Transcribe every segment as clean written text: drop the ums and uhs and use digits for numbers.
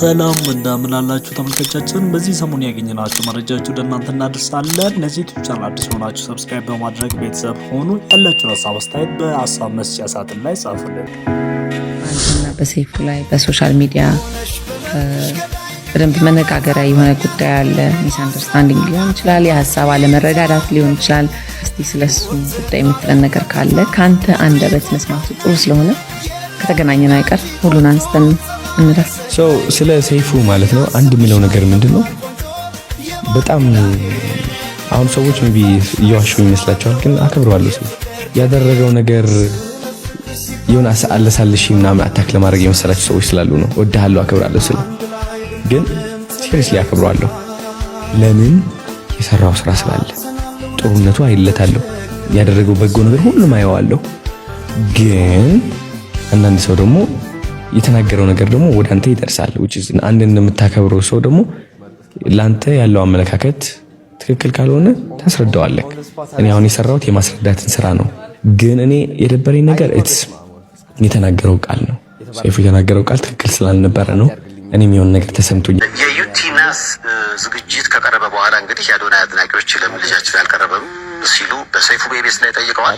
ሰላም እንደምናላችሁ ተመልካቾቻችን በዚህ ሰሞን ያገኘናችሁ መረጃዎች ወደ እናንተ እናደርሳለን። ለዚህ ዩቲዩብ ቻናል አዲስ ሆናችሁ ሰብስክራይብ በማድረግ ቤተሰብ ሆኑ። ያላችሁ ሀሳብ አስተያየት በሀሳብ መስጫ ሳጥን ላይ ጻፉልን። አንተና በሰይፉ ላይ በሶሻል ሚዲያ በደንብ መነጋገሪያ የሆነ ጉዳይ አለ። ሚስ አንደርስታንዲንግ ሊሆን ይችላል፣ የሀሳብ አለመረዳዳት ሊሆን ይችላል። እስቲ ስለሱ ጉዳይ የምትለን ነገር ካለ ካንተ አንደበት መስማቱ ጥሩ ስለሆነ ከተገናኘን አይቀር ሁሉን አንስተን እንረስ ስለ ሰይፉ ማለት ነው። አንድ የሚለው ነገር ምንድነው? በጣም አሁን ሰዎች ሜቢ እየዋሹ ይመስላቸዋል፣ ግን አከብረዋለሁ። ሰይፉ ያደረገው ነገር የሆነ አለሳልሽ ምናምን አታክ ለማድረግ የመሰላቸው ሰዎች ስላሉ ነው። ወድሃለሁ፣ አከብራለሁ ስለ ግን ሲሪየስሊ አከብረዋለሁ። ለምን? የሰራው ስራ ስላለ ጥሩነቱ አይለታለሁ። ያደረገው በጎ ነገር ሁሉም አየዋለሁ። ግን አንዳንድ ሰው ደግሞ የተናገረው ነገር ደግሞ ወደ አንተ ይደርሳል። which is አንድ እንደምታከብረው ሰው ደግሞ ላንተ ያለው አመለካከት ትክክል ካልሆነ ታስረዳዋለህ። እኔ አሁን የሰራሁት የማስረዳትን ስራ ነው። ግን እኔ የደበረኝ ነገር የተናገረው ቃል ነው። ሰይፉ የተናገረው ቃል ትክክል ስላልነበረ ነው። እኔም የሆነ ነገር ተሰምቶኝ የዩቲናስ ዝግጅት ከቀረበ በኋላ እንግዲህ የአዶናይ አድናቂዎች ለምን ልጃችን አልቀረበም ሲሉ በሰይፉ ቤቤስ ላይ ጠይቀዋል።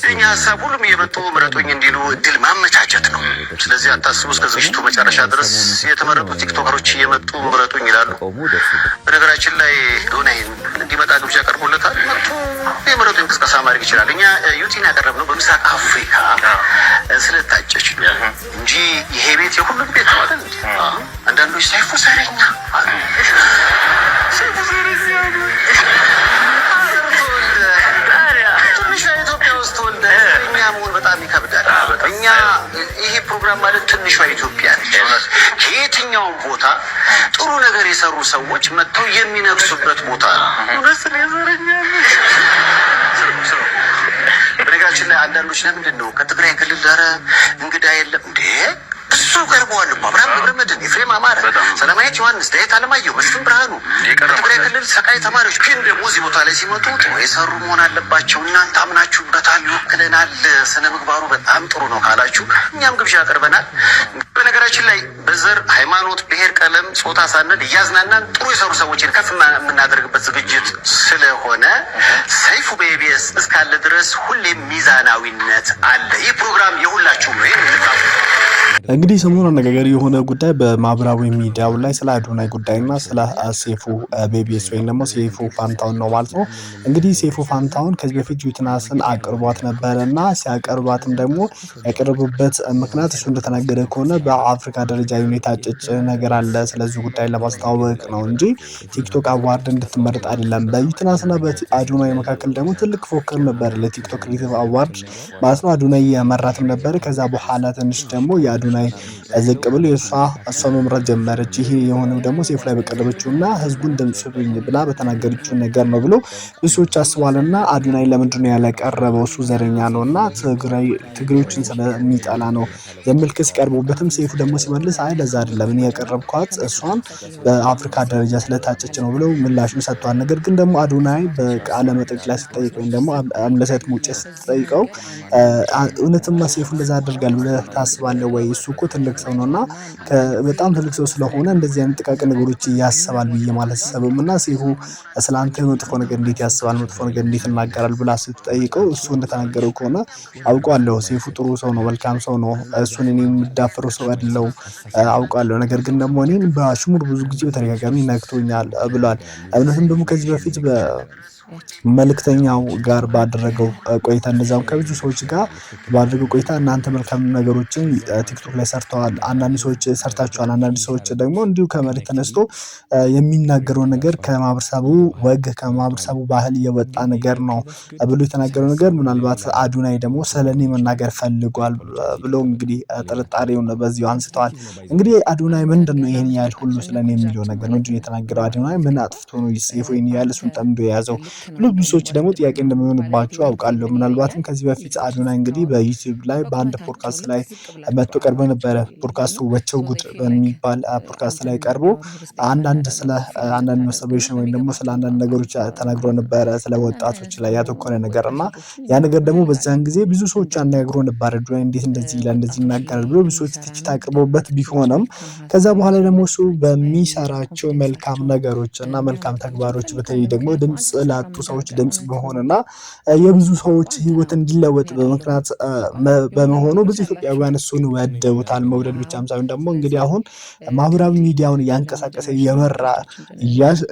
የኛ ሀሳብ ሁሉም እየመጡ ምረጡኝ እንዲሉ እድል ማመቻቸት ነው። ስለዚህ አታስቡ፣ እስከ ዝግጅቱ መጨረሻ ድረስ የተመረጡ ቲክቶከሮች እየመጡ ምረጡኝ ይላሉ። በነገራችን ላይ አዶናይ እንዲመጣ ግብዣ ቀርቦለታል። መጥቶ የምረጡ እንቅስቃሴ ማድረግ ይችላል። እኛ ዩቲን ያቀረብነው በምስራቅ አፍሪካ ስለታጨች ነው እንጂ ይሄ ቤት የሁሉም ቤት ነው አይደል? አንዳንዶች ሰይፉ ዘረኛ በጣም ይከብዳል። እኛ ይሄ ፕሮግራም ማለት ትንሿ ኢትዮጵያ ነች። ከየትኛውም ቦታ ጥሩ ነገር የሰሩ ሰዎች መጥተው የሚነግሱበት ቦታ ነው። በነገራችን ላይ አንዳንዶች ለምንድን ነው ከትግራይ ክልል ዳረ እንግዳ የለም እንዴ? እሱ ቀርበዋል እኮ አብርሃም ገብረመድህን፣ ኤፍሬም አማረ፣ ሰላማዊት ዮሐንስ፣ ዳዊት አለማየሁ፣ መስፍን ብርሃኑ ከትግራይ ክልል ሰቃይ ተማሪዎች ግን ደግሞ እዚህ ቦታ ላይ ሲመጡ ጥሩ የሰሩ መሆን አለባቸው። እናንተ አምናችሁበታል፣ ይወክለናል፣ ስነ ምግባሩ በጣም ጥሩ ነው ካላችሁ እኛም ግብዣ ያቀርበናል። በነገራችን ላይ በዘር ሃይማኖት፣ ብሔር፣ ቀለም፣ ጾታ ሳንል እያዝናናን ጥሩ የሰሩ ሰዎችን ከፍ የምናደርግበት ዝግጅት ስለሆነ ሰይፉ በኢቢኤስ እስካለ ድረስ ሁሌም ሚዛናዊነት አለ። ይህ ፕሮግራም የሁላችሁም ነው። እንግዲህ ሰሞኑን አነጋጋሪ የሆነ ጉዳይ በማህበራዊ ሚዲያው ላይ ስለ አዶናይ ጉዳይና ስለ ሰይፉ ቤቤስ ወይም ደግሞ ሰይፉ ፋንታውን ነው ማለት ነው። እንግዲህ ሰይፉ ፋንታውን ከዚህ በፊት ዩቲናስን አቅርቧት ነበርና ሲያቀርባትም ደግሞ ያቀረቡበት ምክንያት እሱ እንደተናገረ ከሆነ በአፍሪካ ደረጃ የታጨች ነገር አለ፣ ስለዚህ ጉዳይ ለማስተዋወቅ ነው እንጂ ቲክቶክ አዋርድ እንድትመረጥ አይደለም። በዩቲናስና በአዶናይ መካከል ደግሞ ትልቅ ፎክር ነበር ለቲክቶክ ክሬቲቭ አዋርድ ማለት ነው። አዶናይ የመራትም ነበር። ከዛ በኋላ ትንሽ ደግሞ የአዶናይ ዝቅ ብሎ እሷ መምራት ጀመረች። ይሄ የሆነው ደግሞ ሰይፉ ላይ በቀረበችውና ህዝቡን ድምጽ ስጡኝ ብላ በተናገረችው ነገር ነው ብሎ ብዙዎች አስቧልና አዶናይ ለምንድነው ያለቀረበው? እሱ ዘረኛ ነውና ትግሬዎችን ስለሚጠላ ነው የሚል ክስ ቀርቦበትም ሰይፉ ደግሞ ሲመልስ አይ ለዛ አይደለም እኔ ያቀረብኳት እሷን በአፍሪካ ደረጃ ስለታጨች ነው ብለው ምላሹን ሰጥቷል። ነገር ግን ደግሞ አዶናይ በቃለ መጠይቅ ላይ ሲጠይቀው ወይም ደግሞ አምለሰት ሙጬ ስትጠይቀው እውነትማ ሰይፉ እንደዛ አድርጋል ብለህ ታስባለህ ወይ? እሱ እኮ ትልቅ ሰው ነውና በጣም ትልቅ ሰው ስለሆነ እንደዚህ አይነት ጥቃቅን ነገሮች ያስባል ብዬ ማለት ሰበምና ሰይፉ ስላንተ መጥፎ ነገር እንዴት ያስባል፣ መጥፎ ነገር እንዴት እናገራል ብላ ስትጠይቀው እሱ እንደተናገረው ከሆነ አውቃለሁ ሰይፉ ጥሩ ሰው ነው፣ መልካም ሰው ነው፣ እሱን እኔ የምዳፈረው ሰው አይደለም አውቃለሁ። ነገር ግን ደግሞ እኔን በአሽሙር ብዙ ጊዜ በተደጋጋሚ ነክቶኛል ብሏል። እውነትም ደግሞ ከዚህ በፊት መልእክተኛው ጋር ባደረገው ቆይታ እንደዛው ከብዙ ሰዎች ጋር ባደረገው ቆይታ እናንተ መልካም ነገሮችን ቲክቶክ ላይ ሰርተዋል፣ አንዳንድ ሰዎች ሰርታችኋል፣ አንዳንድ ሰዎች ደግሞ እንዲሁ ከመሬት ተነስቶ የሚናገረው ነገር ከማህበረሰቡ ወግ ከማህበረሰቡ ባህል የወጣ ነገር ነው ብሎ የተናገረው ነገር ምናልባት አዶናይ ደግሞ ስለኔ መናገር ፈልጓል ብሎ እንግዲህ ጥርጣሬውን በዚሁ አንስተዋል። እንግዲህ አዶናይ ምንድነው ይሄን ያህል ሁሉ ስለኔ የሚለው ነገር ነው እንጂ የተናገረው አዶናይ ምን አጥፍቶ ነው ሰይፉ ይሄን ያህል እሱን ጠምዶ የያዘው? ብዙ ሰዎች ደግሞ ጥያቄ እንደሚሆንባችሁ አውቃለሁ። ምናልባትም ከዚህ በፊት አዶናይ እንግዲህ በዩቲዩብ ላይ በአንድ ፖድካስት ላይ መጥቶ ቀርቦ ነበረ። ፖድካስቱ ወቸው ጉድ በሚባል ፖድካስት ላይ ቀርቦ ስለ አንዳንድ ማስተርቤሽን ወይም ደግሞ ስለ አንዳንድ ነገሮች ተናግሮ ነበረ፣ ስለ ወጣቶች ላይ ያተኮረ ነገር እና ያ ነገር ደግሞ በዛን ጊዜ ብዙ ሰዎች አነጋግሮ ነበር። አዶናይ እንዴት እንደዚህ ይላል እንደዚህ ይናገራል ብሎ ብዙ ሰዎች ትችት አቅርበውበት ቢሆንም ከዛ በኋላ ደግሞ እሱ በሚሰራቸው መልካም ነገሮች እና መልካም ተግባሮች በተለይ ደግሞ ድምፅ ላጡ ሰዎች ድምፅ በሆነና የብዙ ሰዎች ህይወት እንዲለወጥ በምክንያት በመሆኑ ብዙ ኢትዮጵያውያን እሱን ወደውታል። መውደድ ብቻም ሳይሆን ደግሞ እንግዲህ አሁን ማህበራዊ ሚዲያውን እያንቀሳቀሰ እየመራ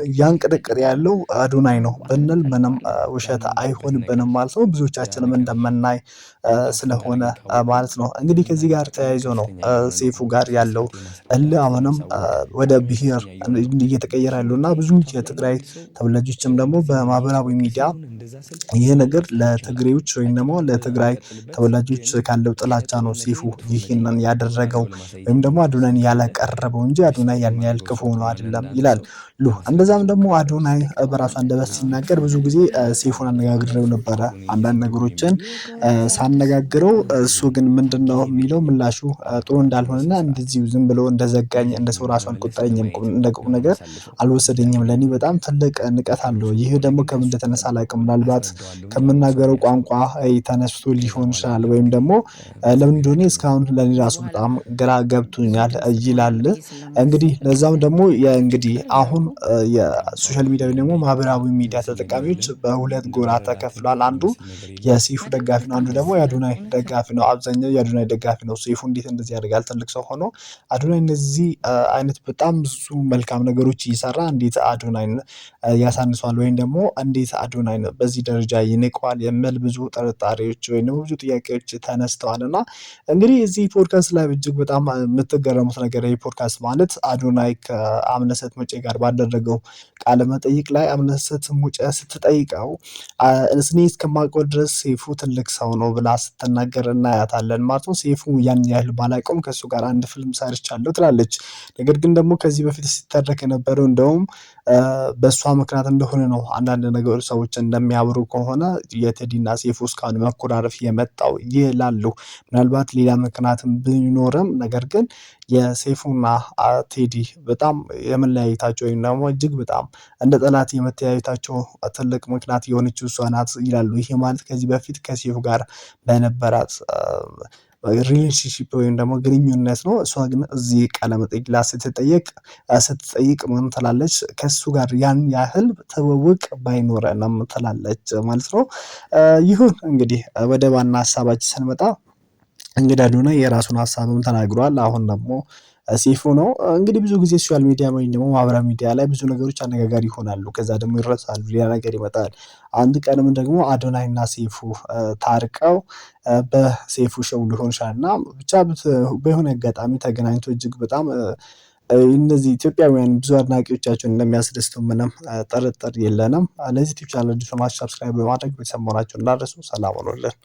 እያንቀጠቀጠ ያለው አዶናይ ነው ብንል ምንም ውሸት አይሆንብንም ማለት ነው። ብዙዎቻችንም እንደምናይ ስለሆነ ማለት ነው። እንግዲህ ከዚህ ጋር ተያይዞ ነው ሴፉ ጋር ያለው አሁንም ወደ ብሔር እየተቀየረ ያለው እና ብዙ የትግራይ ተወላጆችም ደግሞ በማህበራዊ ሚዲያ ይሄ ነገር ለትግሬዎች ወይም ደግሞ ለትግራይ ተወላጆች ካለው ጥላቻ ነው ሴፉ ይህንን ያደረገው ወይም ደግሞ አዶናይን ያላቀረበው እንጂ አዶናይ ያን ያህል ክፉ ሆኖ አይደለም ይላል። እንደዛም ደግሞ አዶናይ በራሱ አንደበት ሲናገር ብዙ ጊዜ ሴፉን አነጋግሬው ነበረ አንዳንድ ነገሮችን ሳነጋግረው እሱ ግን ምንድነው የሚለው ምላሹ ጥሩ እንዳልሆነና እንደዚሁ ዝም ብሎ እንደዘጋኝ እንደ ሰው ራሱ አልቆጠረኝም፣ እንደ ቁም ነገር አልወሰደኝም። ለኔ በጣም ትልቅ ንቀት አለው። ይህ ደግሞ ከምን እንደተነሳ አላውቅም። ምናልባት ከምናገረው ቋንቋ ተነስቶ ሊሆን ይችላል ወይም ደግሞ ለምን እንደሆነ እስካሁን ለኔ ራሱ በጣም ግራ ገብቶኛል ይላል። እንግዲህ ለዛም ደግሞ እንግዲህ አሁን የሶሻል ሚዲያ ወይ ደግሞ ማህበራዊ ሚዲያ ተጠቃሚዎች በሁለት ጎራ ተከፍሏል። አንዱ የሴፉ ደጋፊ ነው፣ አንዱ ደግሞ የአዶናይ ደጋፊ ነው። አብዛኛው የአዶናይ ደጋፊ ነው። ሴፉ እንዴት እንደዚህ ያደርጋል? ትልቅ ሰው ሆኖ አዶናይ እነዚህ አይነት በጣም ብዙ መልካም ነገሮች እየሰራ እንዴት አዶናይን ያሳንሷል ወይም ደግሞ እንዴት አዶናይን በዚህ ደረጃ ይንቀዋል የሚል ብዙ ጥርጣሬዎች ወይም ደግሞ ብዙ ጥያቄዎች ተነስተዋል። እና እንግዲህ እዚህ ፖድካስት ላይ እጅግ በጣም የምትገረሙት ነገር ይህ ፖድካስት ማለት አዶናይ ከአምለሰት ሙጬ ጋር ባደረገው ቃለ መጠይቅ ላይ አምለሰት ሙጬ ስትጠይቀው እኔ እስከማውቀው ድረስ ሴፉ ትልቅ ሰው ነው ብላ ስትናገር እናያታለን ማለት ነው። ሴፉ ያን ያህል ባላውቀውም ከእሱ ጋር አንድ ፊልም ሰርቻለሁ ትላለች። ነገር ግን ደግሞ ከዚህ በፊት ሲተረክ የነበረው እንደውም በእሷ ምክንያት እንደሆነ ነው። አንዳንድ ነገሮች ሰዎች እንደሚያብሩ ከሆነ የቴዲና ሴፉ እስካሁን መኮራረፍ የመጣው ይላሉ። ምናልባት ሌላ ምክንያትም ቢኖርም ነገር ግን የሴፉና ቴዲ በጣም የመለያየታቸው ወይም ደግሞ እጅግ በጣም እንደ ጠላት የመተያየታቸው ትልቅ ምክንያት የሆነችው እሷ ናት ይላሉ። ይሄ ማለት ከዚህ በፊት ከሴፉ ጋር በነበራት ሪሌሽንሺፕ ወይም ደግሞ ግንኙነት ነው። እሷ ግን እዚህ ቃለ መጠይቅ ላይ ስትጠይቅ ምን ትላለች? ከሱ ጋር ያን ያህል ትውውቅ ባይኖረንም ትላለች ማለት ነው። ይሁን እንግዲህ ወደ ዋና ሀሳባችን ስንመጣ እንግዲህ አዶናይ የራሱን ሀሳብም ተናግሯል። አሁን ደግሞ ሴፉ ነው እንግዲህ ብዙ ጊዜ ሶሻል ሚዲያ ወይም ደግሞ ማህበራዊ ሚዲያ ላይ ብዙ ነገሮች አነጋጋሪ ይሆናሉ። ከዛ ደግሞ ይረሳሉ፣ ሌላ ነገር ይመጣል። አንድ ቀንም ደግሞ አዶናይና ሴፉ ታርቀው በሴፉ ሾው ሊሆን ይችላል እና ብቻ በሆነ አጋጣሚ ተገናኝቶ እጅግ በጣም እነዚህ ኢትዮጵያውያን ብዙ አድናቂዎቻቸውን እንደሚያስደስቱ ምንም ጥርጥር የለንም። ለዚህ ዩቲዩብ ቻናል አዲስ በማድረግ ሰብስክራይብ በማድረግ ቤተሰብ መሆናችሁን እንዳትረሱ። ሰላም ሁኑልን።